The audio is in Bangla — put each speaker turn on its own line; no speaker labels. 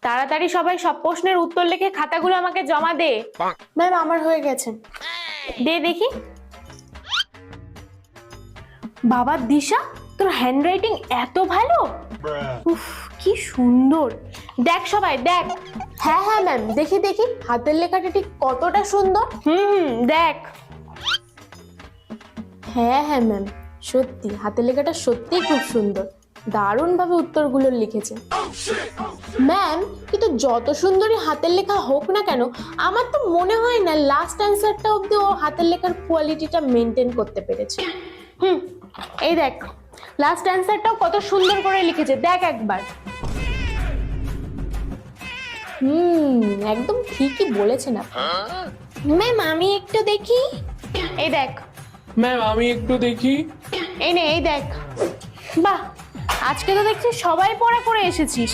তাড়াতাড়ি সবাই সব প্রশ্নের উত্তর লিখে খাতাগুলো আমাকে জমা দে।
ম্যাম আমার হয়ে গেছে।
দে দেখি। বাবা দিশা, তোর হ্যান্ডরাইটিং এত ভালো! উফ, কি সুন্দর! দেখ সবাই দেখ।
হ্যাঁ হ্যাঁ ম্যাম, দেখি দেখি হাতের লেখাটা ঠিক কতটা সুন্দর।
দেখ।
হ্যাঁ হ্যাঁ ম্যাম, সত্যি হাতের লেখাটা সত্যিই খুব সুন্দর। দারুণ ভাবে উত্তরগুলো লিখেছে ম্যাম। কিন্তু যত সুন্দরই হাতের লেখা হোক না কেন, আমার তো মনে হয় না লাস্ট অ্যান্সারটা অব্দি ও হাতের লেখার কোয়ালিটিটা মেনটেন করতে পেরেছে।
এই দেখ, লাস্ট অ্যান্সারটাও কত সুন্দর করে লিখেছে, দেখ একবার।
একদম ঠিকই বলেছেন আপনি।
ম্যাম আমি একটু দেখি। এই দেখ।
ম্যাম আমি একটু দেখি।
এই নে, এই দেখ। বাহ, আজকে তো দেখছি সবাই পড়া করে এসেছিস।